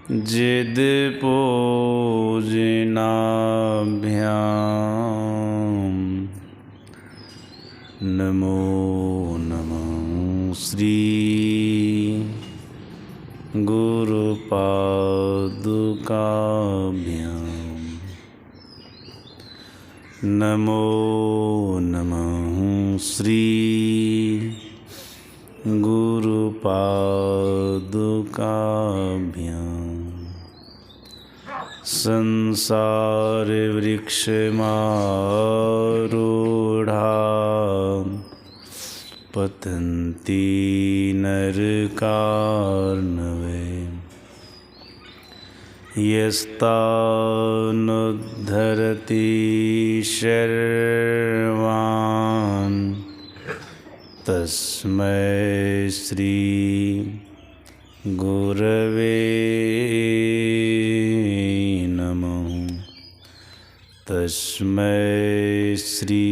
जिद पूजनाभ्याम नमो नमः श्री गुरुपादुकाभ्याम नमो नमः श्री गुरुपादुकाभ्याम संसार वृक्षमारूढ़ा पतन्ति नरकार्णवे यस्तानुद्धरति शर्वान् तस्मै श्री गुरवे नमः। तस्मै श्री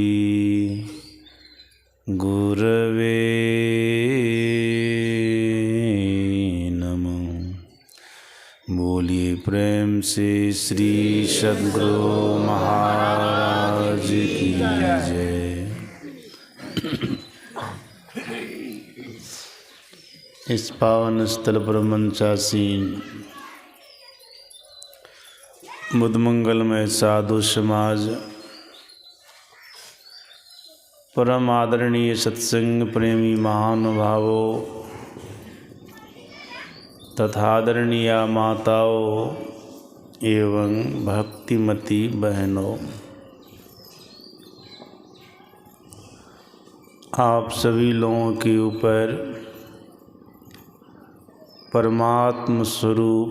गुरवे नमः। बोलिए प्रेम से श्री सद्गुरु महाराज की जय। इस पावन स्थल पर मंचासीन बुद्धमंगलमय साधु समाज, परम आदरणीय सत्संग प्रेमी महानुभावों तथा आदरणीय माताओं एवं भक्तिमती बहनों, आप सभी लोगों के ऊपर परमात्म स्वरूप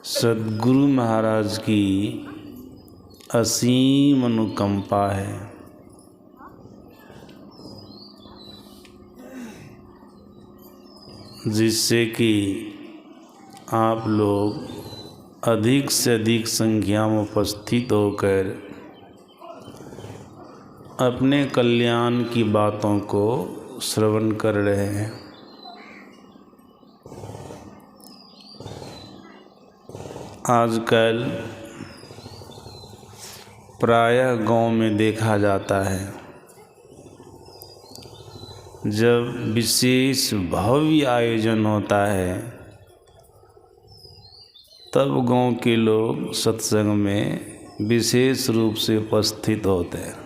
सद्गुरु महाराज की असीम अनुकंपा है। जिससे कि आप लोग अधिक से अधिक संख्या में उपस्थित होकर अपने कल्याण की बातों को श्रवण कर रहे हैं। आजकल प्रायः गांव में देखा जाता है, जब विशेष भव्य आयोजन होता है तब गांव के लोग सत्संग में विशेष रूप से उपस्थित होते हैं।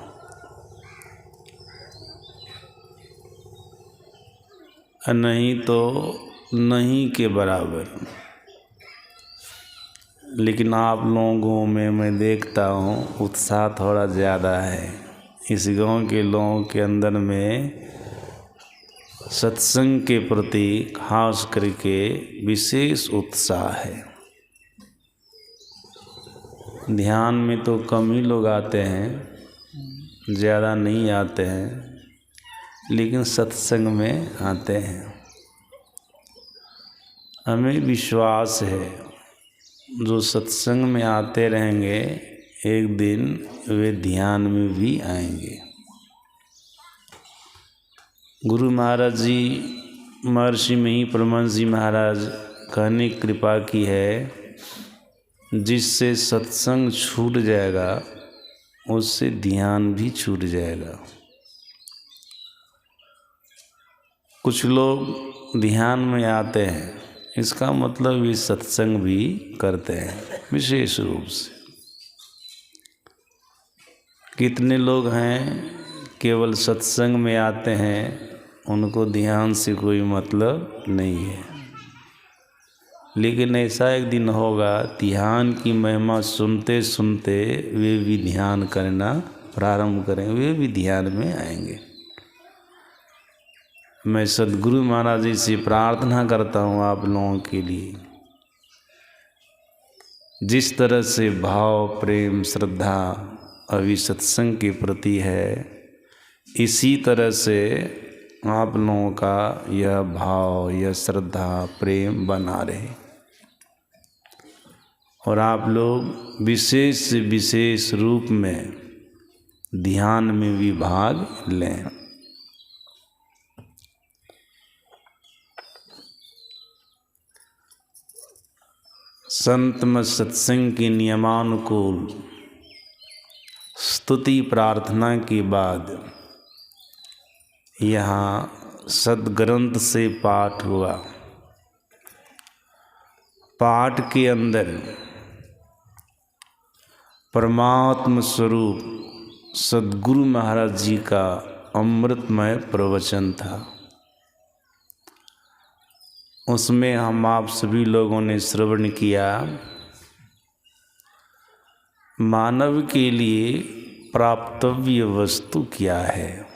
नहीं तो नहीं के बराबर। लेकिन आप लोगों में मैं देखता हूँ उत्साह थोड़ा ज़्यादा है। इस गांव के लोगों के अंदर में सत्संग के प्रति खास करके विशेष उत्साह है। ध्यान में तो कम ही लोग आते हैं, ज़्यादा नहीं आते हैं, लेकिन सत्संग में आते हैं। हमें विश्वास है जो सत्संग में आते रहेंगे एक दिन वे ध्यान में भी आएंगे। गुरु महाराज जी महर्षि मही परमहंस जी महाराज कहने की कृपा की है, जिससे सत्संग छूट जाएगा उससे ध्यान भी छूट जाएगा। कुछ लोग ध्यान में आते हैं, इसका मतलब ये सत्संग भी करते हैं विशेष रूप से। कितने लोग हैं केवल सत्संग में आते हैं, उनको ध्यान से कोई मतलब नहीं है। लेकिन ऐसा एक दिन होगा, ध्यान की महिमा सुनते सुनते वे भी ध्यान करना प्रारंभ करेंगे, वे भी ध्यान में आएंगे। मैं सद्गुरु महाराज जी से प्रार्थना करता हूँ आप लोगों के लिए, जिस तरह से भाव प्रेम श्रद्धा अभी सत्संग के प्रति है, इसी तरह से आप लोगों का यह भाव यह श्रद्धा प्रेम बना रहे और आप लोग विशेष से विशेष रूप में ध्यान में भी भाग लें। संत मत सत्संग के नियमानुकूल स्तुति प्रार्थना के बाद यहाँ सद्ग्रंथ से पाठ हुआ। पाठ के अंदर परमात्म स्वरूप सद्गुरु महाराज जी का अमृतमय प्रवचन था। उसमें हम आप सभी लोगों ने श्रवण किया। मानव के लिए प्राप्तव्य वस्तु क्या है,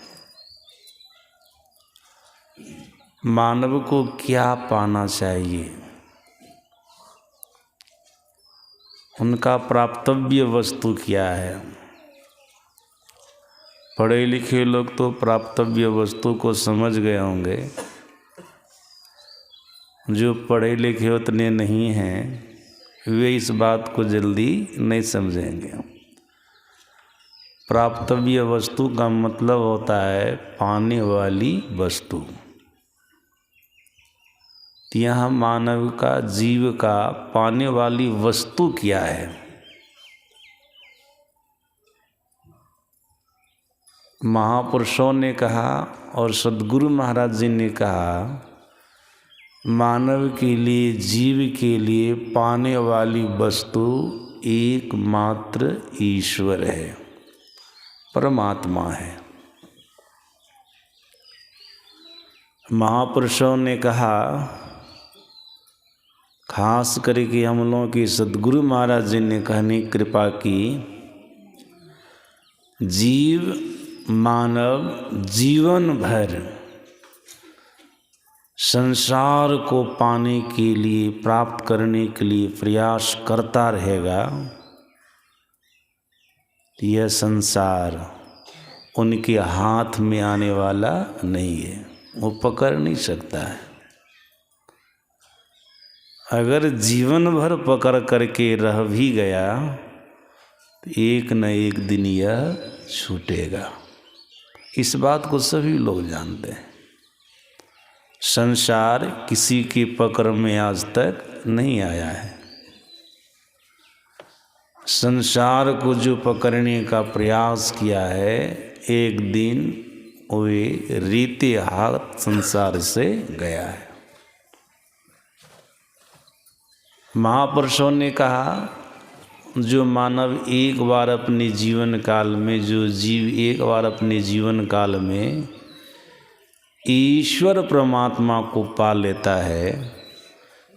मानव को क्या पाना चाहिए, उनका प्राप्तव्य वस्तु क्या है। पढ़े लिखे लोग तो प्राप्तव्य वस्तु को समझ गए होंगे, जो पढ़े लिखे उतने नहीं हैं वे इस बात को जल्दी नहीं समझेंगे। प्राप्तव्य वस्तु का मतलब होता है पाने वाली वस्तु। यहाँ मानव का, जीव का पाने वाली वस्तु क्या है। महापुरुषों ने कहा और सद्गुरु महाराज जी ने कहा, मानव के लिए, जीव के लिए पाने वाली वस्तु एकमात्र ईश्वर है, परमात्मा है। महापुरुषों ने कहा, खास करके हम लोगों के सद्गुरु महाराज जी ने कहने कृपा की, जीव मानव जीवन भर संसार को पाने के लिए, प्राप्त करने के लिए प्रयास करता रहेगा। यह संसार उनके हाथ में आने वाला नहीं है, वो पकड़ नहीं सकता है। अगर जीवन भर पकड़ करके रह भी गया तो एक न एक दिन यह छूटेगा। इस बात को सभी लोग जानते हैं। संसार किसी की पकड़ में आज तक नहीं आया है। संसार को जो पकड़ने का प्रयास किया है, एक दिन वे रीते हाथ संसार से गया है। महापुरुषों ने कहा, जो मानव एक बार अपने जीवन काल में, जो जीव एक बार अपने जीवन काल में ईश्वर परमात्मा को पा लेता है,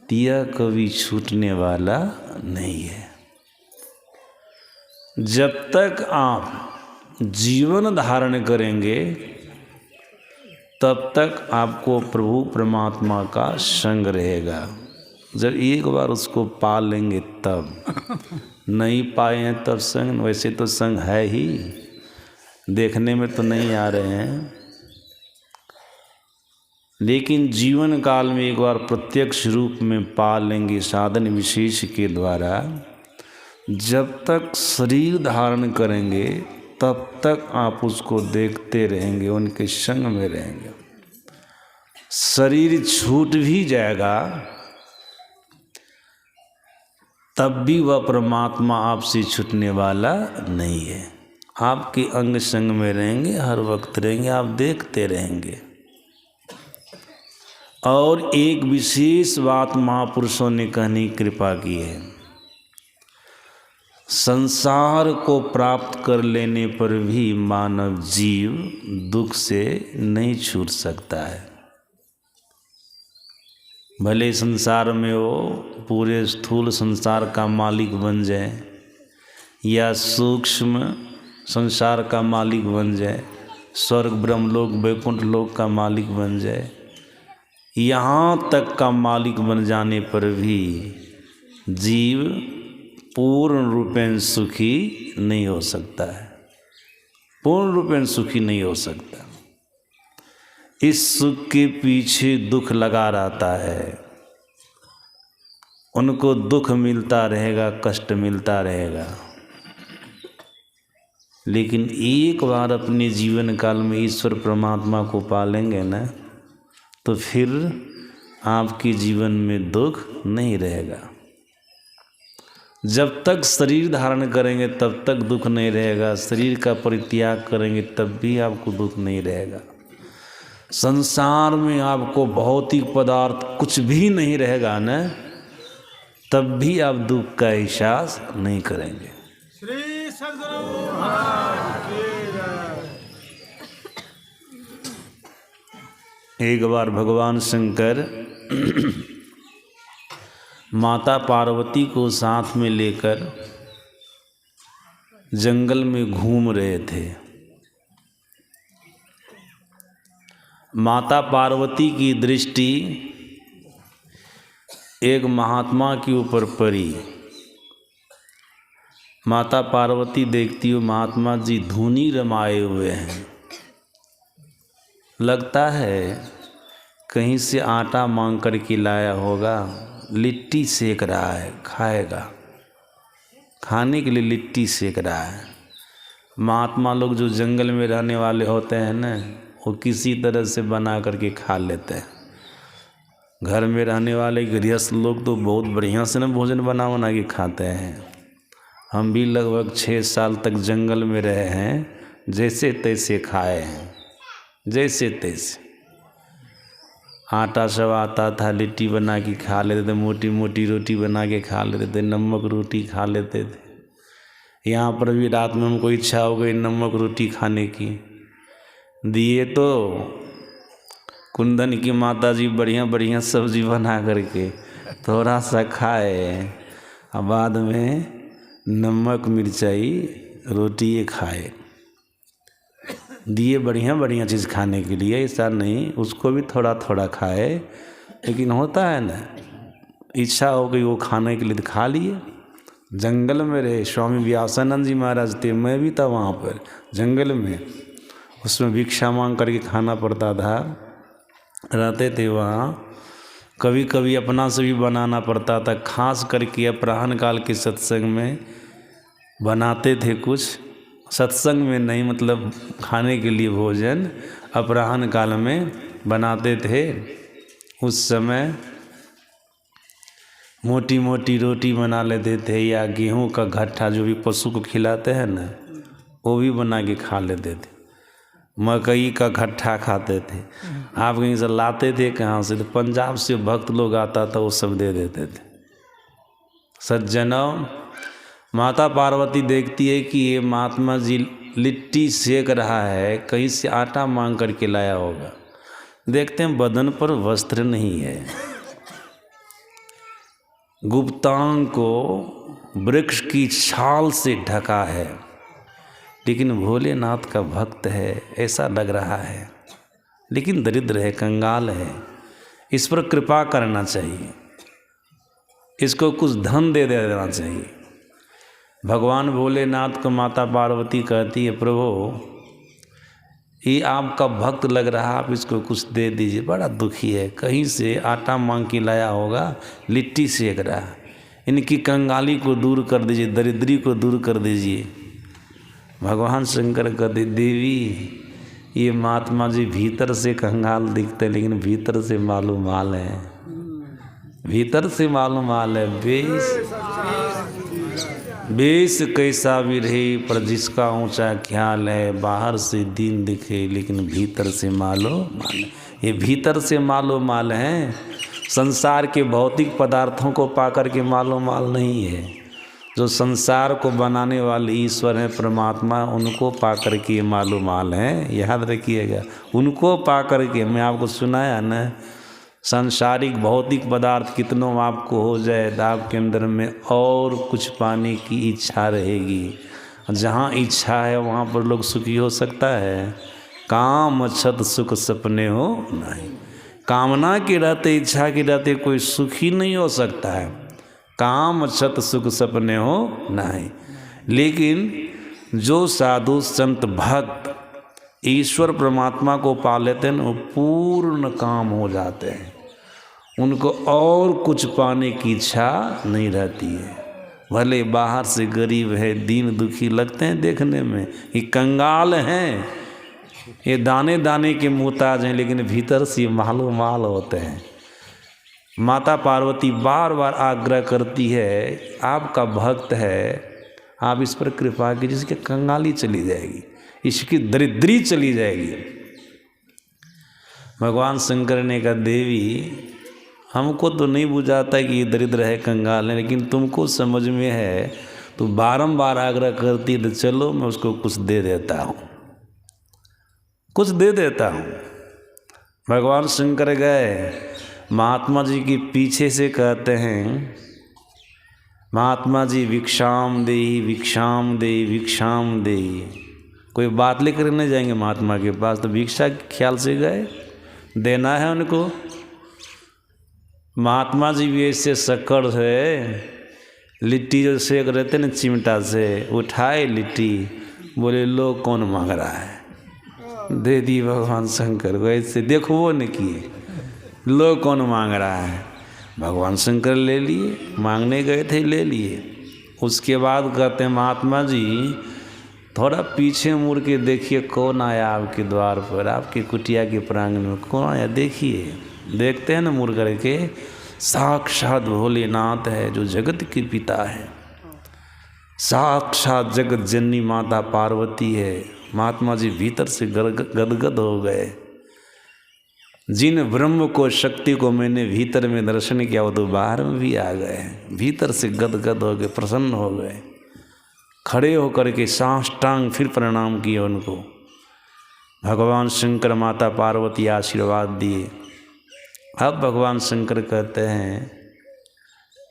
यह कभी छूटने वाला नहीं है। जब तक आप जीवन धारण करेंगे तब तक आपको प्रभु परमात्मा का संग रहेगा। जब एक बार उसको पा लेंगे तब, नहीं पाए हैं तब संग, वैसे तो संग है ही, देखने में तो नहीं आ रहे हैं, लेकिन जीवन काल में एक बार प्रत्यक्ष रूप में पा लेंगे साधन विशेष के द्वारा। जब तक शरीर धारण करेंगे तब तक आप उसको देखते रहेंगे, उनके संग में रहेंगे। शरीर छूट भी जाएगा तब भी वह परमात्मा आपसे छूटने वाला नहीं है। आपके अंग संग में रहेंगे, हर वक्त रहेंगे, आप देखते रहेंगे। और एक विशेष बात महापुरुषों ने कहने की कृपा की है, संसार को प्राप्त कर लेने पर भी मानव जीव दुख से नहीं छूट सकता है। भले संसार में वो पूरे स्थूल संसार का मालिक बन जाए या सूक्ष्म संसार का मालिक बन जाए, स्वर्ग ब्रह्मलोक वैकुंठ लोक का मालिक बन जाए, यहाँ तक का मालिक बन जाने पर भी जीव पूर्ण रूपेण सुखी नहीं हो सकता है, पूर्ण रूपेण सुखी नहीं हो सकता। इस सुख के पीछे दुख लगा रहता है, उनको दुख मिलता रहेगा, कष्ट मिलता रहेगा। लेकिन एक बार अपने जीवन काल में ईश्वर परमात्मा को पालेंगे ना, तो फिर आपके जीवन में दुख नहीं रहेगा। जब तक शरीर धारण करेंगे तब तक दुख नहीं रहेगा, शरीर का परित्याग करेंगे तब भी आपको दुख नहीं रहेगा। संसार में आपको भौतिक पदार्थ कुछ भी नहीं रहेगा न, तब भी आप दुख का एहसास नहीं करेंगे। श्री सद्गुरु महाराज की जय। एक बार भगवान शंकर माता पार्वती को साथ में लेकर जंगल में घूम रहे थे। माता पार्वती की दृष्टि एक महात्मा के ऊपर पड़ी। माता पार्वती देखती हो महात्मा जी धूनी रमाए हुए हैं, लगता है कहीं से आटा मांग कर के लाया होगा, लिट्टी सेक रहा है, खाएगा, खाने के लिए लिट्टी सेक रहा है। महात्मा लोग जो जंगल में रहने वाले होते हैं ना, वो किसी तरह से बना करके खा लेते हैं। घर में रहने वाले गृहस्थ लोग तो बहुत बढ़िया से ना भोजन बना बना के खाते हैं। हम भी लगभग 6 साल तक जंगल में रहे हैं, जैसे तैसे खाए हैं, जैसे तैसे। आटा सब आता था, लिट्टी बना के खा लेते थे, मोटी मोटी रोटी बना के खा लेते थे, नमक रोटी खा लेते थे। यहाँ पर भी रात में हमको इच्छा हो गई नमक रोटी खाने की, दिए तो कुंदन की माता जी बढ़िया बढ़िया सब्जी बना करके थोड़ा सा खाए, और बाद में नमक मिर्चाई रोटी ये खाए। दिए बढ़िया बढ़िया चीज़ खाने के लिए, ऐसा नहीं उसको भी थोड़ा थोड़ा खाए, लेकिन होता है ना इच्छा हो गई वो खाने के लिए तो खा लिए। जंगल में रहे, स्वामी व्यासानंद जी महाराज थे, मैं भी था वहाँ पर जंगल में, उसमें भिक्षा मांग करके खाना पड़ता था, रहते थे वहाँ। कभी कभी अपना से भी बनाना पड़ता था, खास करके अपराह्न काल के सत्संग में बनाते थे कुछ, सत्संग में नहीं, मतलब खाने के लिए भोजन अपराह्न काल में बनाते थे। उस समय मोटी मोटी रोटी बना लेते थे, या गेहूं का घट्टा जो भी पशु को खिलाते हैं ना, वो भी बना के खा लेते थे। मकई का घट्टा खाते थे। आप कहीं से लाते थे कहाँ से, तो पंजाब से भक्त लोग आता था, वो सब दे देते थे। सज्जनों, माता पार्वती देखती है कि ये महात्मा जी लिट्टी सेक रहा है, कहीं से आटा मांग करके लाया होगा। देखते हैं बदन पर वस्त्र नहीं है, गुप्तांग को वृक्ष की छाल से ढका है, लेकिन भोलेनाथ का भक्त है ऐसा लग रहा है, लेकिन दरिद्र है, कंगाल है। इस पर कृपा करना चाहिए, इसको कुछ धन दे देना चाहिए। भगवान भोलेनाथ को माता पार्वती कहती है, प्रभु ये आपका भक्त लग रहा, आप इसको कुछ दे दीजिए, बड़ा दुखी है, कहीं से आटा मांग के लाया होगा, लिट्टी सेक रहा है, इनकी कंगाली को दूर कर दीजिए, दरिद्री को दूर कर दीजिए। भगवान शंकर कहते, देवी ये महात्मा जी भीतर से कंगाल दिखते, लेकिन भीतर से मालूम माल है, भीतर से मालूम माल है। बेस कैसा भी रहे, पर जिसका ऊंचा ख्याल है, बाहर से दीन दिखे लेकिन भीतर से मालो माल। ये भीतर से मालो माल है, संसार के भौतिक पदार्थों को पाकर के मालो माल नहीं है। जो संसार को बनाने वाले ईश्वर हैं, परमात्मा, उनको पाकर के मालो माल है, याद रखिएगा। उनको पाकर के, मैं आपको सुनाया ना, सांसारिक भौतिक पदार्थ कितनों आपको हो जाए तो आपके अंदर में और कुछ पाने की इच्छा रहेगी। जहाँ इच्छा है वहाँ पर लोग सुखी हो सकता है। काम अच्छत सुख सपने हो नहीं, कामना के रहते, इच्छा के रहते कोई सुखी नहीं हो सकता है। काम अच्छत सुख सपने हो नहीं। लेकिन जो साधु संत भक्त ईश्वर परमात्मा को पा लेते हैं ना, वो पूर्ण काम हो जाते हैं, उनको और कुछ पाने की इच्छा नहीं रहती है। भले बाहर से गरीब है, दीन दुखी लगते हैं देखने में, ये कंगाल हैं, ये दाने दाने के मुहताज हैं, लेकिन भीतर से मालो माल होते हैं। माता पार्वती बार बार आग्रह करती है, आपका भक्त है, आप इस पर कृपा कीजिए, इसकी कंगाली चली जाएगी, इसकी दरिद्री चली जाएगी। भगवान शंकर ने कहा, देवी हमको तो नहीं बुझाता कि ये दरिद्र है, कंगाल है, लेकिन तुमको समझ में है, तो बारंबार आग्रह करती है, तो चलो मैं उसको कुछ दे देता हूँ, कुछ दे देता हूँ। भगवान शंकर गए, महात्मा जी के पीछे से कहते हैं, महात्मा जी भिक्षाम देहि भिक्षाम देहि भिक्षाम देहि। कोई बात लेकर नहीं जाएंगे महात्मा के पास, तो भिक्षा के ख्याल से गए, देना है उनको। महात्मा जी भी ऐसे शक्कर से लिट्टी जो सेक रहे थे ना चिमटा से, उठाए लिट्टी, बोले लो कौन मांग रहा है, दे दी भगवान शंकर को, ऐसे देखो वो नहीं किए, लो कौन मांग रहा है। भगवान शंकर ले लिए, मांगने गए थे ले लिए। उसके बाद कहते हैं, महात्मा जी थोड़ा पीछे मुड़ के देखिए कौन आया आपके द्वार पर, आपके कुटिया के प्रांगण में कौन आया, देखिए। देखते हैं ना मुड़ करके, साक्षात भोलेनाथ है जो जगत के पिता है, साक्षात जगत जननी माता पार्वती है। महात्मा जी भीतर से गदगद हो गए। जिन ब्रह्म को, शक्ति को मैंने भीतर में दर्शन किया, वो तो बाहर में भी आ गए, भीतर से गदगद हो गए, प्रसन्न हो गए। खड़े होकर के साष्टांग फिर प्रणाम किए उनको। भगवान शंकर माता पार्वती आशीर्वाद दिए। अब भगवान शंकर कहते हैं,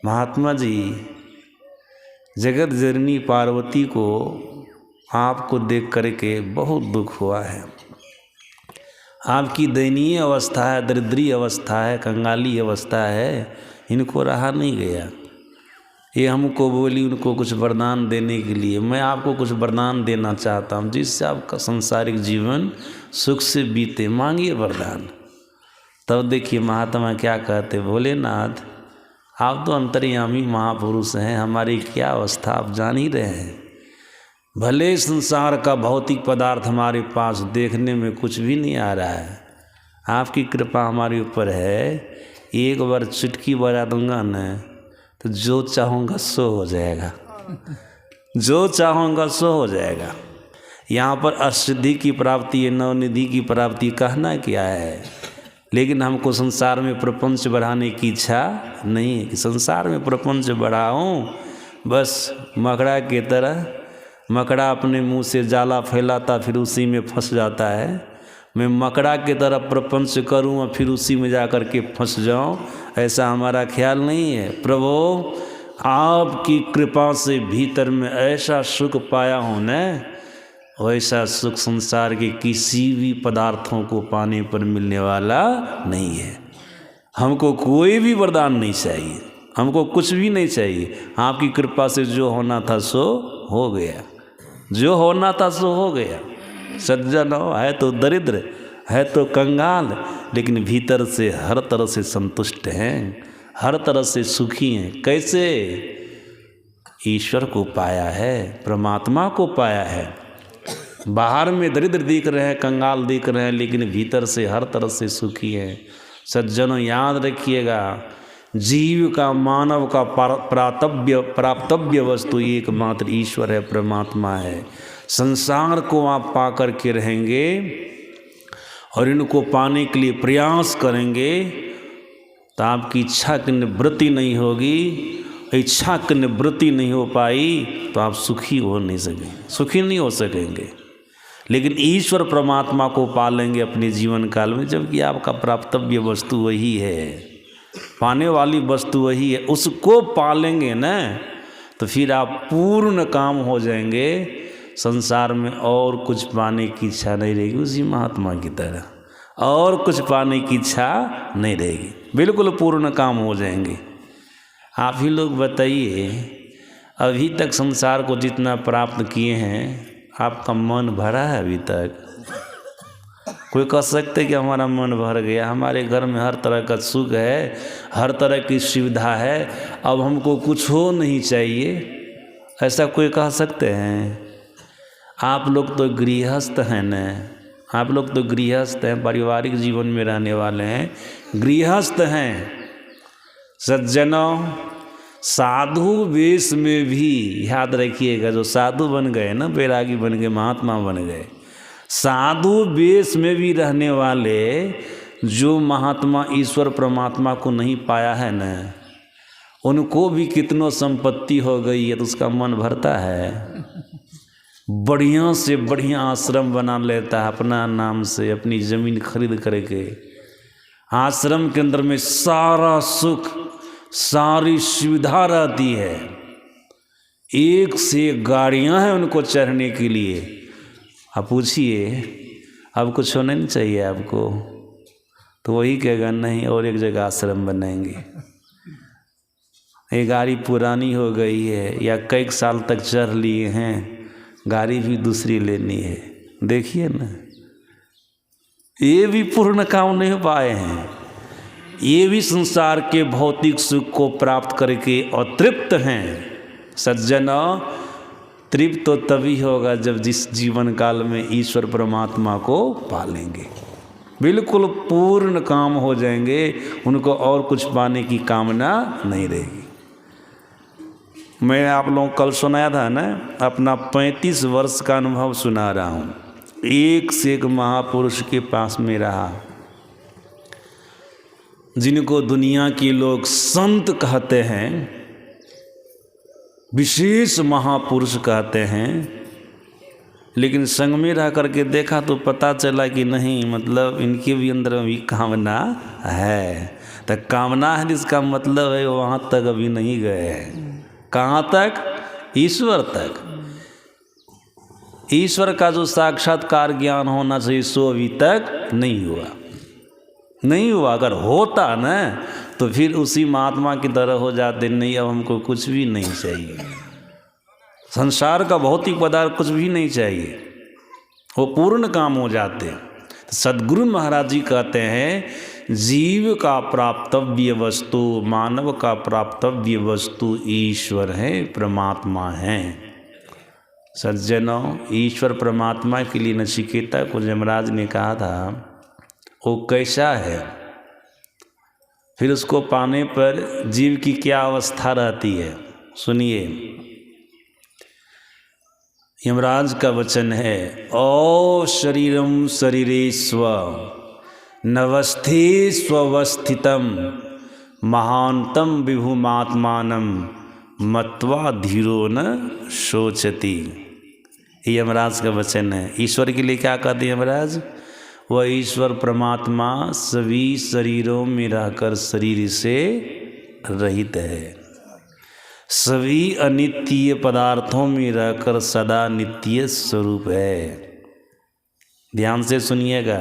महात्मा जी जगत जननी पार्वती को आपको देख करके बहुत दुख हुआ है, आपकी दयनीय अवस्था है, दरिद्री अवस्था है, कंगाली अवस्था है, इनको रहा नहीं गया। ये हमको बोली उनको कुछ वरदान देने के लिए, मैं आपको कुछ वरदान देना चाहता हूँ जिससे आपका सांसारिक जीवन सुख से बीते, मांगिए वरदान। तब देखिए महात्मा क्या कहते, भोलेनाथ आप तो अंतर्यामी महापुरुष हैं, हमारी क्या अवस्था आप जान ही रहे हैं। भले संसार का भौतिक पदार्थ हमारे पास देखने में कुछ भी नहीं आ रहा है, आपकी कृपा हमारे ऊपर है, एक बार चुटकी बजा दूंगा न, तो जो चाहूँगा सो हो जाएगा, जो चाहूँगा सो हो जाएगा। यहाँ पर अष्टसिद्धि की प्राप्ति है, नवनिधि की प्राप्ति, कहना क्या है, लेकिन हमको संसार में प्रपंच बढ़ाने की इच्छा नहीं है कि संसार में प्रपंच बढ़ाऊँ। बस मकड़ा की तरह, मकड़ा अपने मुंह से जाला फैलाता फिर उसी में फंस जाता है, मैं मकड़ा की तरह प्रपंच करूं और फिर उसी में जा कर के फंस जाऊं, ऐसा हमारा ख्याल नहीं है। प्रभु आपकी कृपा से भीतर में ऐसा सुख पाया हूं न, वैसा सुख संसार के किसी भी पदार्थों को पाने पर मिलने वाला नहीं है। हमको कोई भी वरदान नहीं चाहिए, हमको कुछ भी नहीं चाहिए, आपकी कृपा से जो होना था सो हो गया, जो होना था सो हो गया। सज्जन हो, है तो दरिद्र, है तो कंगाल, लेकिन भीतर से हर तरह से संतुष्ट हैं, हर तरह से सुखी हैं। कैसे? ईश्वर को पाया है, परमात्मा को पाया है। बाहर में दरिद्र दिख रहे हैं, कंगाल दिख रहे हैं, लेकिन भीतर से हर तरह से सुखी हैं। सज्जनों याद रखिएगा, जीव का, मानव का प्राप्तव्य वस्तु एकमात्र ईश्वर है, परमात्मा है। संसार को आप पा कर के रहेंगे और इनको पाने के लिए प्रयास करेंगे तो आपकी इच्छा की निवृत्ति नहीं होगी। इच्छा की निवृत्ति नहीं हो पाई तो आप सुखी हो नहीं सकेंगे, सुखी नहीं हो सकेंगे। लेकिन ईश्वर परमात्मा को पालेंगे अपने जीवन काल में, जबकि आपका प्राप्तव्य वस्तु वही है, पाने वाली वस्तु वही है, उसको पालेंगे ना तो फिर आप पूर्ण काम हो जाएंगे। संसार में और कुछ पाने की इच्छा नहीं रहेगी, उसी महात्मा की तरह और कुछ पाने की इच्छा नहीं रहेगी, बिल्कुल पूर्ण काम हो जाएंगे। आप ही लोग बताइए, अभी तक संसार को जितना प्राप्त किए हैं, आपका मन भरा है अभी तक? कोई कह सकते कि हमारा मन भर गया, हमारे घर में हर तरह का सुख है, हर तरह की सुविधा है, अब हमको कुछ हो नहीं चाहिए, ऐसा कोई कह सकते हैं? आप लोग तो गृहस्थ हैं न, आप लोग तो गृहस्थ हैं, पारिवारिक जीवन में रहने वाले हैं, गृहस्थ हैं। सज्जनों, साधु वेश में भी याद रखिएगा, जो साधु बन गए ना, बैरागी बन गए, महात्मा बन गए, साधु वेश में भी रहने वाले जो महात्मा ईश्वर परमात्मा को नहीं पाया है ना, उनको भी कितनों संपत्ति हो गई है तो उसका मन भरता है। बढ़िया से बढ़िया आश्रम बना लेता है अपना नाम से, अपनी ज़मीन खरीद करके। आश्रम के अंदर में सारा सुख, सारी सुविधा रहती है, एक से एक गाड़ियाँ हैं उनको चढ़ने के लिए। आप पूछिए अब कुछ होना नहीं चाहिए आपको, तो वही कहेगा नहीं और एक जगह आश्रम बनाएंगे। ये गाड़ी पुरानी हो गई है या कई साल तक चढ़ लिए हैं, गाड़ी भी दूसरी लेनी है। देखिए ना, ये भी पूर्ण काम नहीं हो पाए हैं, ये भी संसार के भौतिक सुख को प्राप्त करके अतृप्त हैं। सज्जनों, तृप्त तो तभी होगा जब जिस जीवन काल में ईश्वर परमात्मा को पालेंगे, बिल्कुल पूर्ण काम हो जाएंगे, उनको और कुछ पाने की कामना नहीं रहेगी। मैं आप लोगों को कल सुनाया था ना, अपना 35 वर्ष का अनुभव सुना रहा हूँ। एक से एक महापुरुष के पास में रहा, जिनको दुनिया के लोग संत कहते हैं, विशेष महापुरुष कहते हैं, लेकिन संग में रह करके देखा तो पता चला कि नहीं, मतलब इनके भी अंदर भी कामना है। तो कामना है जिसका मतलब है वहाँ तक अभी नहीं गए हैं। कहाँ तक? ईश्वर तक। ईश्वर का जो साक्षात्कार ज्ञान होना चाहिए सो अभी तक नहीं हुआ। अगर होता ना तो फिर उसी महात्मा की तरह हो जाते, नहीं अब हमको कुछ भी नहीं चाहिए, संसार का भौतिक पदार्थ कुछ भी नहीं चाहिए, वो पूर्ण काम हो जाते। सद्गुरु महाराज जी कहते हैं, जीव का प्राप्तव्य वस्तु, मानव का प्राप्तव्य वस्तु ईश्वर है, परमात्मा है। सज्जनों, ईश्वर परमात्मा के लिए नचिकेता को यमराज ने कहा था वो कैसा है, फिर उसको पाने पर जीव की क्या अवस्था रहती है, सुनिए। यमराज का वचन है, ओ शरीरम शरीरे स्व नवस्थे स्वस्थितम महांतम विभुमात्मानम मत्वा धीरो न शोचति। यमराज का वचन है। ईश्वर के लिए क्या कहते हैं यमराज? वह ईश्वर परमात्मा सभी शरीरों में रहकर शरीर से रहित है, सभी अनित्य पदार्थों में रहकर सदा नित्य स्वरूप है। ध्यान से सुनिएगा,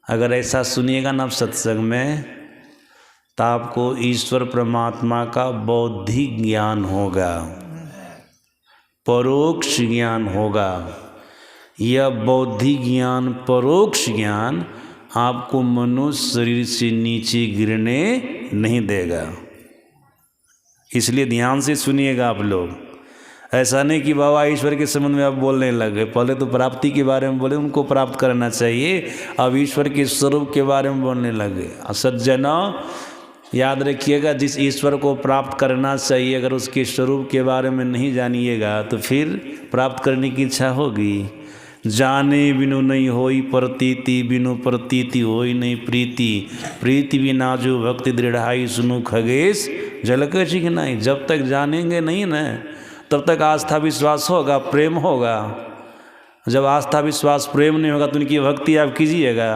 अगर ऐसा सुनिएगा ना सत्संग में, तो आपको ईश्वर परमात्मा का बौद्धिक ज्ञान होगा, परोक्ष ज्ञान होगा। यह बौद्धिक ज्ञान, परोक्ष ज्ञान आपको मनुष्य शरीर से नीचे गिरने नहीं देगा। इसलिए ध्यान से सुनिएगा आप लोग। ऐसा नहीं कि बाबा ईश्वर के संबंध में आप बोलने लगे, पहले तो प्राप्ति के बारे में बोले, उनको प्राप्त करना चाहिए, अब ईश्वर के स्वरूप के बारे में बोलने लगे। सज्जनों, याद रखिएगा, जिस ईश्वर को प्राप्त करना चाहिए अगर उसके स्वरूप के बारे में नहीं जानिएगा तो फिर प्राप्त करने की इच्छा होगी। जाने बिनु नहीं होई प्रतीति, बिनु प्रतीति होई नहीं प्रीति, प्रीति बिना जो भक्ति दृढ़ाई सुनु खगेश झलक चिन्ह नहीं। जब तक जानेंगे नहीं ना तब तक आस्था विश्वास होगा, प्रेम होगा। जब आस्था विश्वास प्रेम नहीं होगा तो उनकी भक्ति आप कीजिएगा,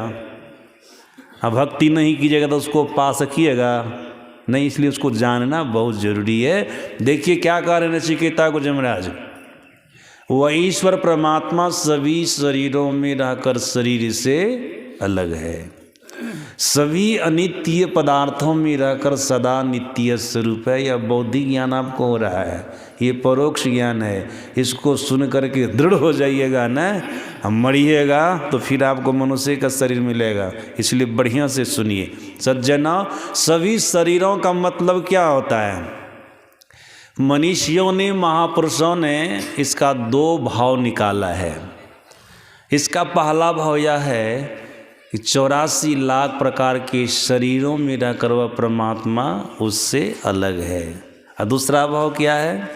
अब भक्ति नहीं कीजिएगा तो उसको पा सकिएगा नहीं, इसलिए उसको जानना बहुत जरूरी है। देखिए क्या कह रहे हैं नचिकेता को यमराज, वह ईश्वर परमात्मा सभी शरीरों में रहकर शरीर से अलग है, सभी अनित्य पदार्थों में रहकर सदा नित्य स्वरूप है। यह बौद्धिक ज्ञान आपको हो रहा है, ये परोक्ष ज्ञान है। इसको सुन करके दृढ़ हो जाइएगा ना, हम मरिएगा तो फिर आपको मनुष्य का शरीर मिलेगा, इसलिए बढ़िया से सुनिए। सज्जना, सभी शरीरों का मतलब क्या होता है? मनीषियों ने, महापुरुषों ने इसका दो भाव निकाला है। इसका पहला भाव यह है कि 84 लाख प्रकार के शरीरों में रहकर वह परमात्मा उससे अलग है। और दूसरा भाव क्या है?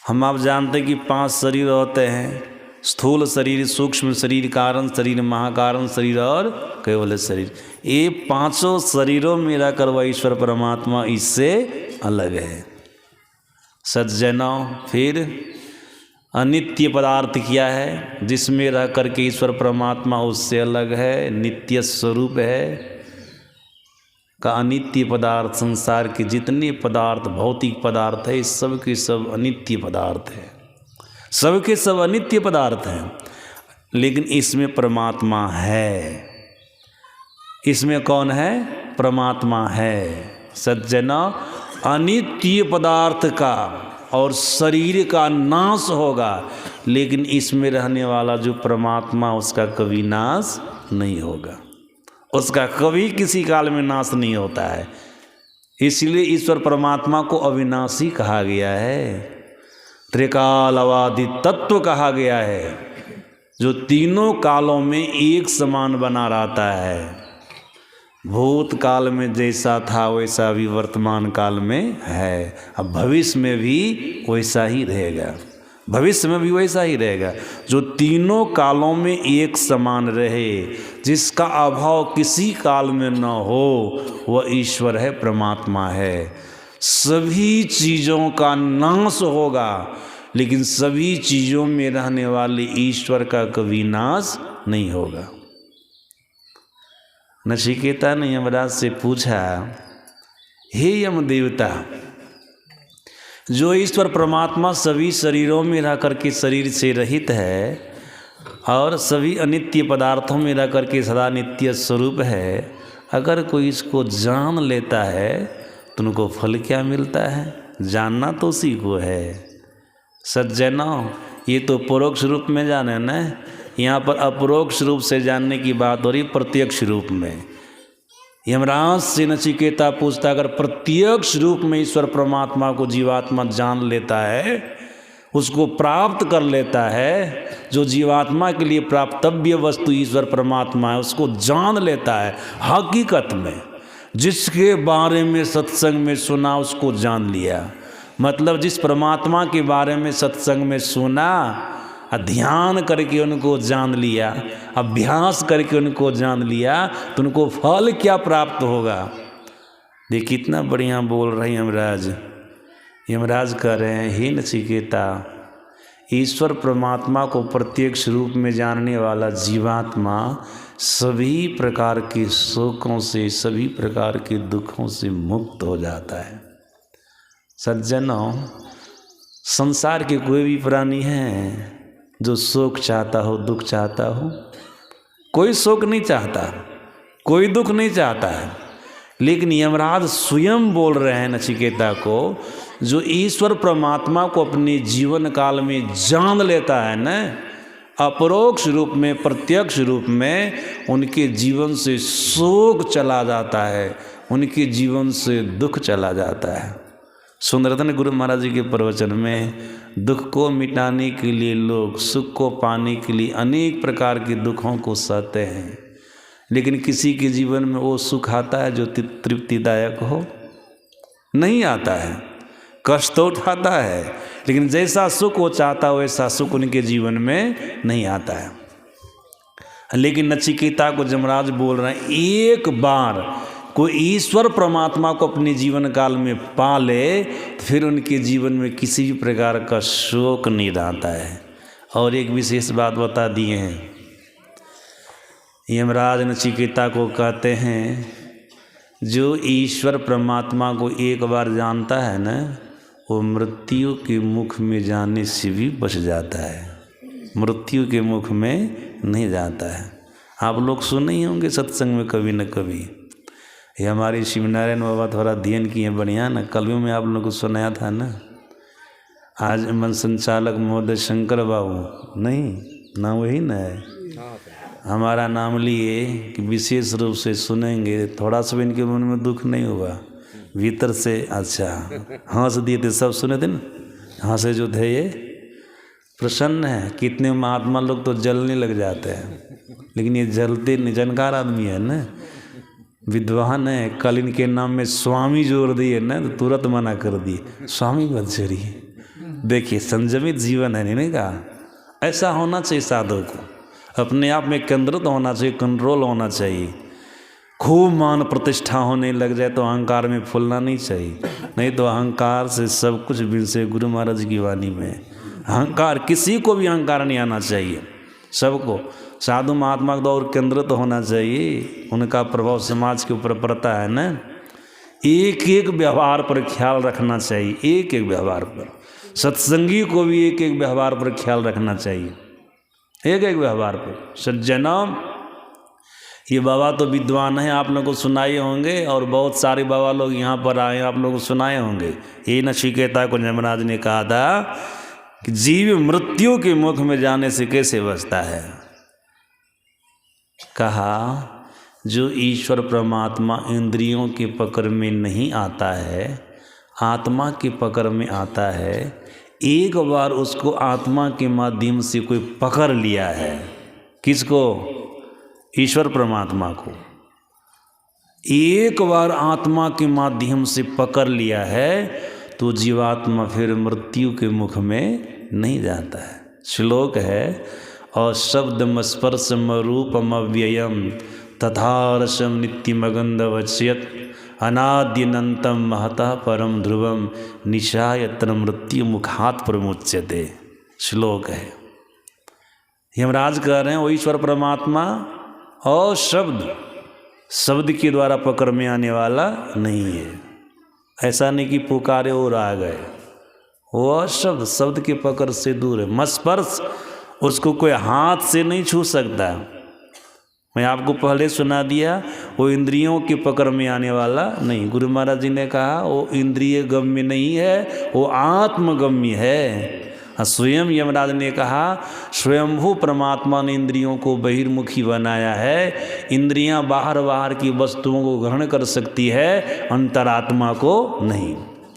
हम आप जानते हैं कि 5 शरीर होते हैं, स्थूल शरीर, सूक्ष्म शरीर, कारण शरीर, महाकारण शरीर और केवल शरीर। ये 5 शरीरों में रहकर वह ईश्वर परमात्मा इससे अलग है। सज्जनों, फिर अनित्य पदार्थ क्या है? जिसमें रह करके ईश्वर परमात्मा उससे अलग है, नित्य स्वरूप है। का अनित्य पदार्थ, संसार के जितने पदार्थ, भौतिक पदार्थ है, सब के सब अनित्य पदार्थ है, सब के सब अनित्य पदार्थ हैं। लेकिन इसमें परमात्मा है। इसमें कौन है? परमात्मा है। सज्जना, अनित्य पदार्थ का और शरीर का नाश होगा, लेकिन इसमें रहने वाला जो परमात्मा, उसका कभी नाश नहीं होगा, उसका कभी किसी काल में नाश नहीं होता है। इसलिए ईश्वर परमात्मा को अविनाशी कहा गया है, त्रिकालवादी तत्व कहा गया है, जो तीनों कालों में एक समान बना रहता है। भूतकाल में जैसा था वैसा भी वर्तमान काल में है, अब भविष्य में भी वैसा ही रहेगा, भविष्य में भी वैसा ही रहेगा। जो तीनों कालों में एक समान रहे, जिसका अभाव किसी काल में न हो, वह ईश्वर है, परमात्मा है। सभी चीज़ों का नाश होगा, लेकिन सभी चीज़ों में रहने वाले ईश्वर का कभी नाश नहीं होगा। नचिकेता ने यमराज से पूछा, हे यम देवता, जो ईश्वर परमात्मा सभी शरीरों में रह करके शरीर से रहित है और सभी अनित्य पदार्थों में रह करके सदा नित्य स्वरूप है, अगर कोई इसको जान लेता है तो उनको फल क्या मिलता है? जानना तो उसी को है। सज्जनों, ये तो परोक्ष रूप में जाने ना, यहाँ पर अपरोक्ष रूप से जानने की बात हो रही, प्रत्यक्ष रूप में। यमराज से नचिकेता पूछता, अगर प्रत्यक्ष रूप में ईश्वर परमात्मा को जीवात्मा जान लेता है, उसको प्राप्त कर लेता है, जो जीवात्मा के लिए प्राप्तव्य वस्तु ईश्वर परमात्मा है, उसको जान लेता है हकीकत में, जिसके बारे में सत्संग में सुना उसको जान लिया। मतलब जिस परमात्मा के बारे में सत्संग में सुना, ध्यान करके उनको जान लिया, अभ्यास करके उनको जान लिया, तो उनको फल क्या प्राप्त होगा? देख कितना बढ़िया बोल रहे यमराज। यमराज कह रहे हैं, हे नचिकेता, ईश्वर परमात्मा को प्रत्यक्ष रूप में जानने वाला जीवात्मा सभी प्रकार के शोकों से, सभी प्रकार के दुखों से मुक्त हो जाता है। सज्जनों, संसार के कोई भी प्राणी है जो शोक चाहता हो, दुख चाहता हो? कोई शोक नहीं चाहता, कोई दुख नहीं चाहता है। लेकिन यमराज स्वयं बोल रहे हैं नचिकेता को, जो ईश्वर परमात्मा को अपने जीवन काल में जान लेता है न, अपरोक्ष रूप में, प्रत्यक्ष रूप में, उनके जीवन से शोक चला जाता है, उनके जीवन से दुख चला जाता है। सुंदरतन गुरु महाराज जी के प्रवचन में, दुख को मिटाने के लिए लोग सुख को पाने के लिए अनेक प्रकार के दुखों को सहते हैं, लेकिन किसी के जीवन में वो सुख आता है जो तृप्तिदायक हो? नहीं आता है। कष्ट तो उठाता है, लेकिन जैसा सुख वो चाहता है वैसा सुख उनके जीवन में नहीं आता है। लेकिन नचिकेता को यमराज बोल रहे हैं, एक बार कोई ईश्वर परमात्मा को अपने जीवन काल में पा ले, तो फिर उनके जीवन में किसी भी प्रकार का शोक नहीं रहता है। और एक विशेष बात बता दिए हैं, यमराज नचिकेता को कहते हैं, जो ईश्वर परमात्मा को एक बार जानता है ना, वो मृत्यु के मुख में जाने से भी बच जाता है, मृत्यु के मुख में नहीं जाता है। आप लोग सुने ही होंगे सत्संग में कभी न कभी। ये हमारे शिवनारायण बाबा थोड़ा अध्ययन किए बढ़िया ना, कल में आप लोगों को सुनाया था ना। आज मन संचालक महोदय शंकर बाबू, नहीं ना, वही ना है, हमारा नाम लिए कि विशेष रूप से सुनेंगे। थोड़ा सा भी इनके मन में दुख नहीं हुआ भीतर से? अच्छा, हंस दिए थे, सब सुने थे ना, हंसे जो थे ये। प्रसन्न है। कितने महात्मा लोग तो जलने लग जाते हैं, लेकिन ये जलते निजनकार आदमी है ना, विद्वान है। कल इनके नाम में स्वामी जोड़ दिए ना तो तुरंत मना कर दिए, स्वामी मत जोड़िए। देखिए संयमित जीवन है नहीं कहा, ऐसा होना चाहिए साधु को, अपने आप में केंद्रित होना चाहिए, कंट्रोल होना चाहिए। खूब मान प्रतिष्ठा होने लग जाए तो अहंकार में फूलना नहीं चाहिए, नहीं तो अहंकार से सब कुछ विनसे। गुरु महाराज की वाणी में अहंकार, किसी को भी अहंकार नहीं आना चाहिए, सबको साधु महात्मा को और केंद्रित होना चाहिए। उनका प्रभाव समाज के ऊपर पड़ता है ना। एक एक व्यवहार पर ख्याल रखना चाहिए, एक एक व्यवहार पर। सत्संगी को भी एक एक व्यवहार पर ख्याल रखना चाहिए, एक एक व्यवहार पर। सज्जनों, ये बाबा तो विद्वान हैं, आप लोगों को सुनाए होंगे, और बहुत सारे बाबा लोग यहाँ पर आए, आप लोगों को सुनाए होंगे। ये नचिकेता को यमराज ने कहा था कि जीव मृत्यु के मुख में जाने से कैसे बचता है। कहा जो ईश्वर परमात्मा इंद्रियों के पकड़ में नहीं आता है, आत्मा के पकड़ में आता है, एक बार उसको आत्मा के माध्यम से कोई पकड़ लिया है। किसको? ईश्वर परमात्मा को एक बार आत्मा के माध्यम से पकड़ लिया है तो जीवात्मा फिर मृत्यु के मुख में नहीं जाता है। श्लोक है, और शब्दम स्पर्शम रूपम अव्ययम तथा रसम नित्यमगंधवच्यत अनाद्यनंतम महतः परम ध्रुवम निशायत्र मृत्यु मुखात प्रमुच्यते। श्लोक है। यमराज कह रहे हैं वो ईश्वर परमात्मा और शब्द के द्वारा पकड़ में आने वाला नहीं है। ऐसा नहीं कि पुकारे और आ गए, वो शब्द के पकड़ से दूर है। मस्पर्श, उसको कोई हाथ से नहीं छू सकता। मैं आपको पहले सुना दिया, वो इंद्रियों के पकड़ में आने वाला नहीं। गुरु महाराज जी ने कहा वो इंद्रिय गम्य नहीं है, वो आत्मगम्य है। स्वयं यमराज ने कहा स्वयंभू परमात्मा ने इंद्रियों को बहिर्मुखी बनाया है। इंद्रियां बाहर की वस्तुओं को ग्रहण कर सकती है, अंतरात्मा को नहीं।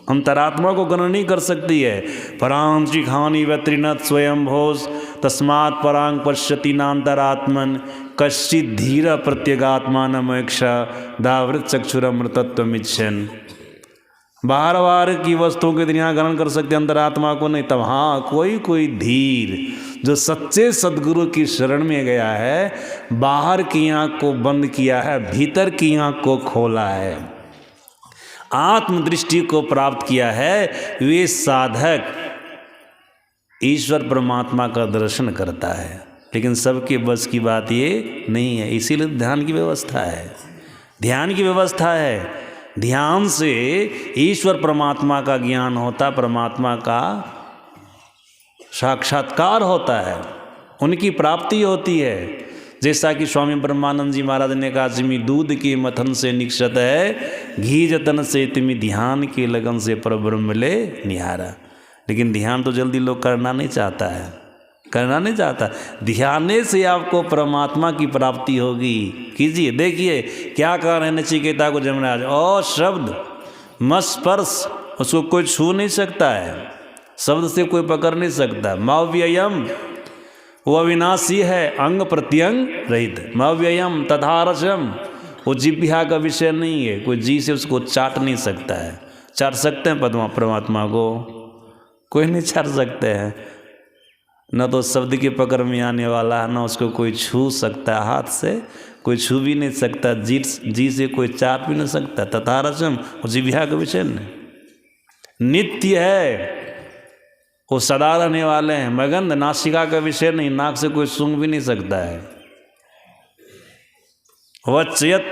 अंतरात्मा को ग्रहण नहीं कर सकती है। परां चिखानी व्यत्रिनत स्वयं भोज तस्मात् परांग पश्यति नान्तरात्मन कश्चित धीर प्रत्यगात्मा नमोक्षा दावृत चक्षुरमृतत्वमिच्छन। बाहर की वस्तुओं के इंद्रियां ग्रहण कर सकते, अंतरात्मा को नहीं। तब हाँ, कोई धीर जो सच्चे सद्गुरु की शरण में गया है, बाहर की आंख को बंद किया है, भीतर की आंख को खोला है, आत्मदृष्टि को प्राप्त किया है, वे साधक ईश्वर परमात्मा का दर्शन करता है। लेकिन सबके बस की बात ये नहीं है, इसीलिए ध्यान की व्यवस्था है। ध्यान की व्यवस्था है, ध्यान से ईश्वर परमात्मा का ज्ञान होता, परमात्मा का साक्षात्कार होता है, उनकी प्राप्ति होती है। जैसा कि स्वामी ब्रह्मानंद जी महाराज ने कहा, जिमी दूध के मथन से निक्षत है, घी जतन से तिमी ध्यान के लगन से परब्रह्म ले निहारा। लेकिन ध्यान तो जल्दी लोग करना नहीं चाहता है, करना नहीं चाहता। ध्यान से आपको परमात्मा की प्राप्ति होगी। कीजिए, देखिए क्या कह रहे हैं नचिकेता को यमराज। और शब्द मस्पर्श, उसको कोई छू नहीं सकता है, शब्द से कोई पकड़ नहीं सकता। मव्ययम, वो अविनाशी है, अंग प्रत्यंग रहित। मव्ययम तथा रसम, वो जिह्वा का विषय नहीं है, कोई जी से उसको चाट नहीं सकता है। चाट सकते हैं परमात्मा को? कोई नहीं चाट सकते हैं। न तो शब्द के पकड़ में आने वाला है, न उसको कोई छू सकता है, हाथ से कोई छू भी नहीं सकता, जी से कोई चाट भी नहीं सकता। तथा रसम, वो जिह्वा का विषय नहीं, नित्य है, वो सदा रहने वाले हैं। मगंध, नासिका का विषय नहीं, नाक से कोई सूंघ भी नहीं सकता है। वच्यत,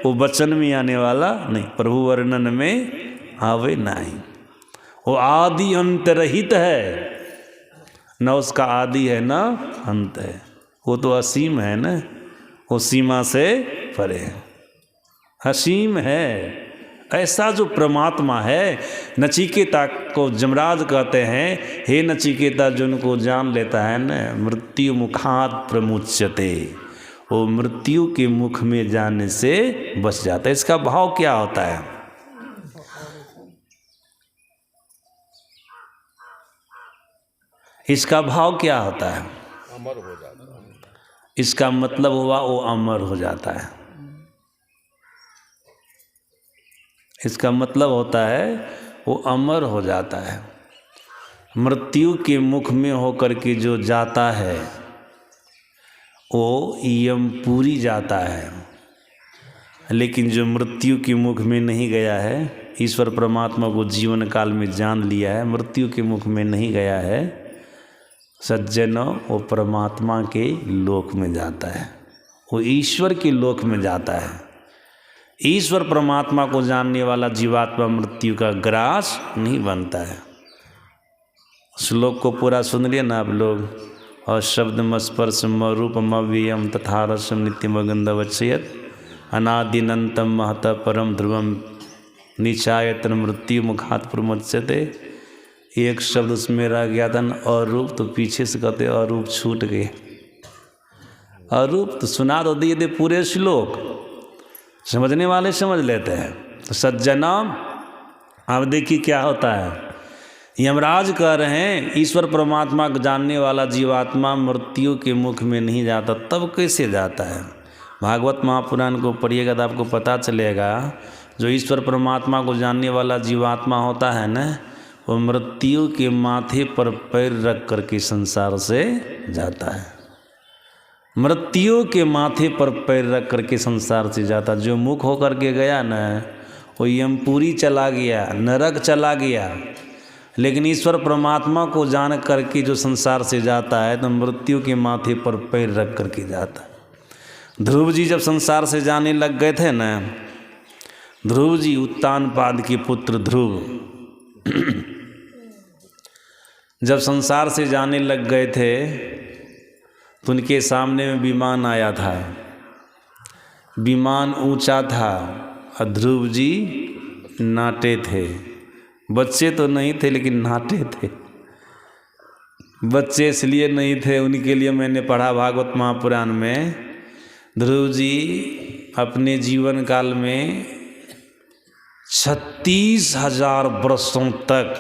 वो वचन में आने वाला नहीं, प्रभु वर्णन में आवे नहीं। वो आदि अंत रहित है, न उसका आदि है न अंत है। वो तो असीम है ना, वो सीमा से परे है, असीम है। ऐसा जो परमात्मा है, नचिकेता को यमराज कहते हैं, हे नचिकेता, जो उनको जान लेता है न, मृत्यु मुखात प्रमुच्यते, वो मृत्यु के मुख में जाने से बच जाता है। इसका भाव क्या होता है? इसका भाव क्या होता है? अमर हो जाता है। इसका मतलब हुआ वो अमर हो जाता है। इसका मतलब होता है वो अमर हो जाता है। मृत्यु के मुख में होकर के जो जाता है वो यमपुरी जाता है, लेकिन जो मृत्यु के मुख में नहीं गया है, ईश्वर परमात्मा को जीवन काल में जान लिया है, मृत्यु के मुख में नहीं गया है, सज्जनों, वो परमात्मा के लोक में जाता है, वो ईश्वर के लोक में जाता है। ईश्वर परमात्मा को जानने वाला जीवात्मा मृत्यु का ग्रास नहीं बनता है। श्लोक को पूरा सुन लिए ना आप लोग। और शब्द स्पर्श रूपम अव्ययम तथा रसम नित्यम गंधवच्छयत अनादिनंतम महत परम ध्रुवम निचायतन मृत्यु मुखात प्रमुच्यते। एक शब्द उसमें रह गया था न अरूप, तो पीछे से कहते अरूप छूट गए। अरूप तो सुना तो दिए थे पूरे श्लोक, समझने वाले समझ लेते हैं। तो सज्जना अब देखिए क्या होता है। यमराज कह रहे हैं ईश्वर परमात्मा को जानने वाला जीवात्मा मृत्यु के मुख में नहीं जाता, तब कैसे जाता है? भागवत महापुराण को पढ़िएगा तो आपको पता चलेगा। जो ईश्वर परमात्मा को जानने वाला जीवात्मा होता है ना, वो मृत्यु के माथे पर पैर रख करके संसार से जाता है। मृत्यु के माथे पर पैर रख करके संसार से जाता। जो मुख होकर के गया ना, वो यमपुरी चला गया, नरक चला गया। लेकिन ईश्वर परमात्मा को जान करके जो संसार से जाता है तो मृत्यु के माथे पर पैर रख करके जाता है। ध्रुव जी जब संसार से जाने लग गए थे ना, ध्रुव जी उत्तानपाद के पुत्र ध्रुव जब संसार से जाने लग गए थे तो उनके सामने में विमान आया था। विमान ऊंचा था और ध्रुव जी नाटे थे। बच्चे तो नहीं थे लेकिन नाटे थे। बच्चे इसलिए नहीं थे, उनके लिए मैंने पढ़ा भागवत महापुराण में, ध्रुव जी अपने जीवन काल में 36,000 वर्षों तक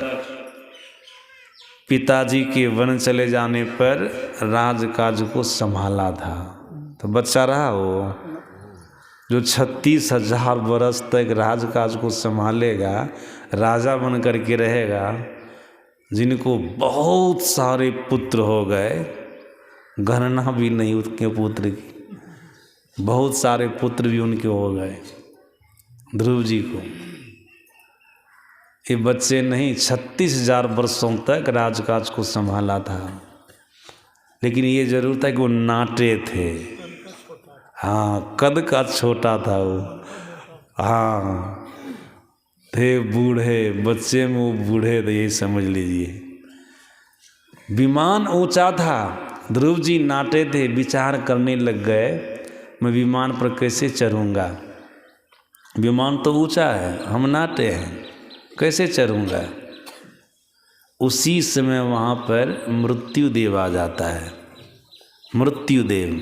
पिताजी के वन चले जाने पर राजकाज को संभाला था। तो बच्चा रहा वो जो 36,000 वर्ष तक राजकाज को संभालेगा, राजा बन करके रहेगा, जिनको बहुत सारे पुत्र हो गए, गणना भी नहीं उनके पुत्र की, बहुत सारे पुत्र भी उनके हो गए ध्रुव जी को। ये बच्चे नहीं, 36,000 वर्षों तक राजकाज को संभाला था। लेकिन ये जरूर था कि वो नाटे थे। हाँ, कद का छोटा था वो। हाँ, थे बूढ़े, बच्चे में वो बूढ़े थे, यही समझ लीजिए। विमान ऊंचा था, ध्रुव जी नाटे थे। विचार करने लग गए, मैं विमान पर कैसे चढ़ूँगा? विमान तो ऊंचा है, हम नाटे हैं, कैसे चढ़ूँगा? उसी समय वहाँ पर मृत्युदेव आ जाता है। मृत्युदेव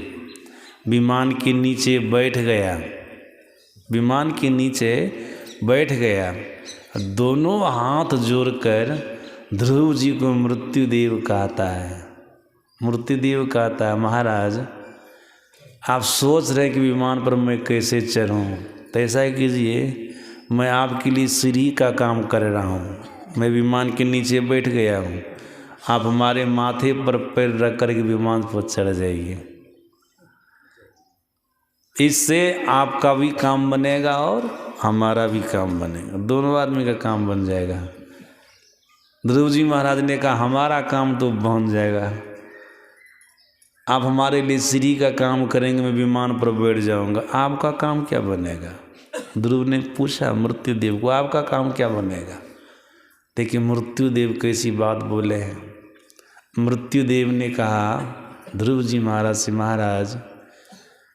विमान के नीचे बैठ गया, विमान के नीचे बैठ गया, दोनों हाथ जोड़कर ध्रुव जी को मृत्युदेव कहता है। मृत्युदेव कहता है, महाराज आप सोच रहे कि विमान पर मैं कैसे चढ़ूँ, तो ऐसा कीजिए, मैं आपके लिए सीढ़ी का काम कर रहा हूँ। मैं विमान के नीचे बैठ गया हूँ, आप हमारे माथे पर पैर रख कर के विमान पर चढ़ जाइए। इससे आपका भी काम बनेगा और हमारा भी काम बनेगा, दोनों आदमी का काम बन जाएगा। ध्रुव जी महाराज ने कहा, हमारा काम तो बन जाएगा, आप हमारे लिए सीढ़ी का काम करेंगे, मैं विमान पर बैठ जाऊंगा, आपका काम क्या बनेगा? ध्रुव ने पूछा मृत्युदेव को, आपका काम क्या बनेगा? देखिए मृत्युदेव कैसी बात बोले हैं। मृत्युदेव ने कहा ध्रुव जी महाराज से, महाराज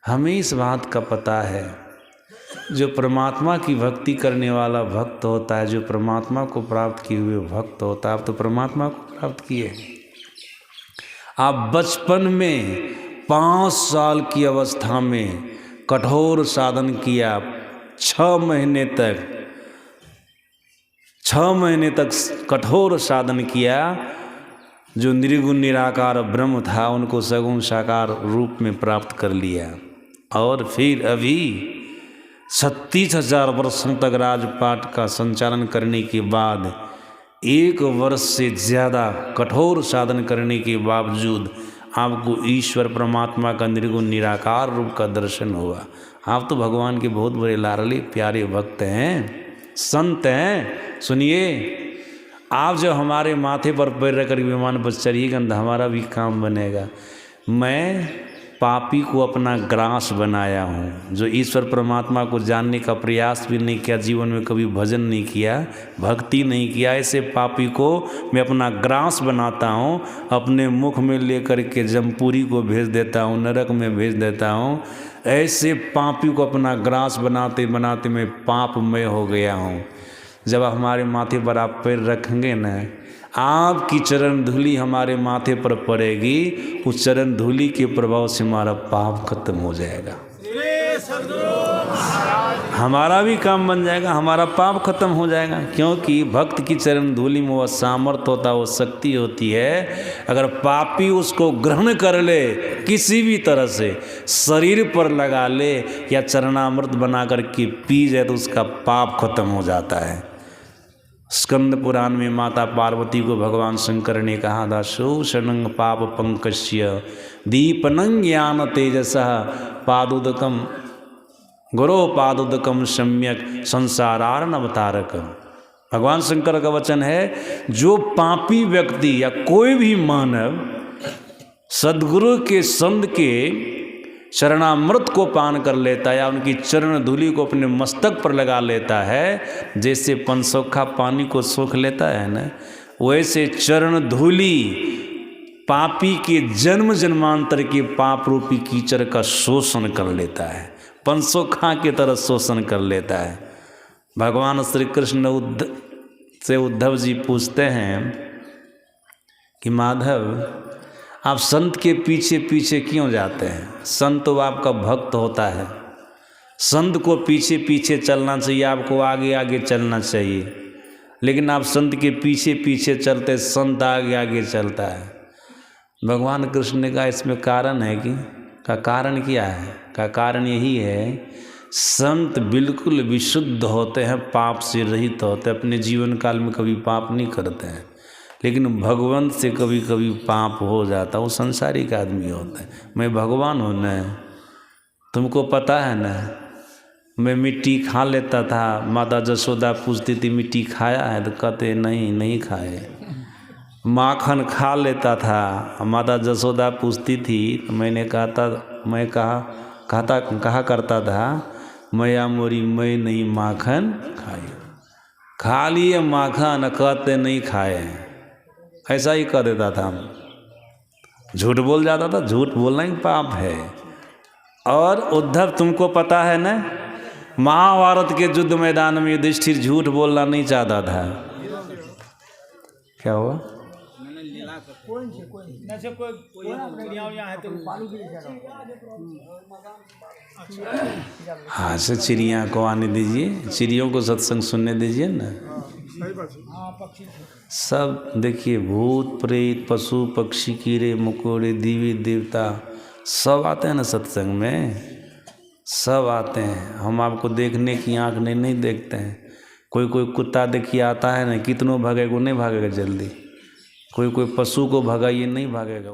हमें इस बात का पता है, जो परमात्मा की भक्ति करने वाला भक्त होता है, जो परमात्मा को प्राप्त किए हुए भक्त होता है, आप तो परमात्मा को प्राप्त किए। आप बचपन में 5 साल की अवस्था में कठोर साधन किया, 6 महीने तक कठोर साधन किया, जो निर्गुण निराकार ब्रह्म था उनको सगुण साकार रूप में प्राप्त कर लिया। और फिर अभी 36,000 वर्षों तक राजपाट का संचालन करने के बाद 1 वर्ष से ज़्यादा कठोर साधन करने के बावजूद आपको ईश्वर परमात्मा का निर्गुण निराकार रूप का दर्शन हुआ। आप तो भगवान के बहुत बड़े लाडले प्यारे भक्त हैं, संत हैं। सुनिए, आप जब हमारे माथे पर पैर रखकर विमान पर चढ़िएगा तो हमारा भी काम बनेगा। मैं पापी को अपना ग्रास बनाया हूँ, जो ईश्वर परमात्मा को जानने का प्रयास भी नहीं किया, जीवन में कभी भजन नहीं किया, भक्ति नहीं किया, ऐसे पापी को मैं अपना ग्रास बनाता हूँ, अपने मुख में लेकर के जमपुरी को भेज देता हूँ, नरक में भेज देता हूँ। ऐसे पापी को अपना ग्रास बनाते बनाते मैं पापमय हो गया हूँ। जब हमारे माथे पर आप पैर रखेंगे न, आपकी चरण धूलि हमारे माथे पर पड़ेगी, उस चरण धूलि के प्रभाव से हमारा पाप खत्म हो जाएगा, हमारा भी काम बन जाएगा, हमारा पाप खत्म हो जाएगा। क्योंकि भक्त की चरण धूलि में वह सामर्थ्य होता है, वो शक्ति होती है। अगर पापी उसको ग्रहण कर ले, किसी भी तरह से शरीर पर लगा ले या चरणामृत बना करके पी जाए, तो उसका पाप खत्म हो जाता है। स्कंद पुराण में माता पार्वती को भगवान शंकर ने कहा था, शोषणं पाप पंकस्य दीपनं ज्ञान तेजसः पादुदकम गुरो पादुदकम सम्यक संसारार्णवतारक। भगवान शंकर का वचन है, जो पापी व्यक्ति या कोई भी मानव सद्गुरु के संत के चरणामृत को पान कर लेता है या उनकी चरण धूलि को अपने मस्तक पर लगा लेता है, जैसे पंचसौखा पानी को सोख लेता है ना, वैसे चरण धूलि पापी के जन्म जन्मांतर के पाप रूपी कीचड़ का शोषण कर लेता है, पंचसौखा की तरह शोषण कर लेता है। भगवान श्री कृष्ण उद्धव जी पूछते हैं कि माधव, आप संत के पीछे पीछे क्यों जाते हैं? संत तो आपका भक्त होता है, संत को पीछे पीछे चलना चाहिए, आपको आगे आगे चलना चाहिए, लेकिन आप संत के पीछे पीछे चलते, संत आगे आगे चलता है। भगवान कृष्ण ने कहा, इसमें कारण है कि का कारण क्या है? का कारण यही है, संत बिल्कुल विशुद्ध होते हैं, पाप से रहित होते हैं, अपने जीवन काल में कभी पाप नहीं करते हैं। लेकिन भगवान से कभी कभी पाप हो जाता, वो संसारिक आदमी होता है। मैं भगवान हूँ न, तुमको पता है न, मैं मिट्टी खा लेता था, माता जसोदा पूछती थी मिट्टी खाया है, तो कहते नहीं नहीं खाए। माखन खा लेता था, माता जसोदा पूछती थी, तो मैंने कहा करता था, मैया मोरी मैं नहीं माखन खाई, खा लिए माखन, कहते नहीं खाए। ऐसा ही कर देता था, झूठ बोल जाता था, झूठ बोलना ही पाप है। और उद्धव, तुमको पता है ना, महाभारत के युद्ध मैदान में युधिष्ठिर झूठ बोलना नहीं चाहता था। क्या हुआ? हाँ, से चिड़िया को आने दीजिए, चिड़ियों को सत्संग सुनने दीजिए ना। सब देखिए, भूत प्रेत पशु पक्षी कीड़े मकोड़े देवी देवता सब आते हैं ना सत्संग में, सब आते हैं। हम आपको देखने की आँख नहीं देखते हैं। कोई कुत्ता देखिए आता है ना, कितनों भागेगा, नहीं भागेगा जल्दी। कोई पशु को भगाइए, नहीं भागेगा।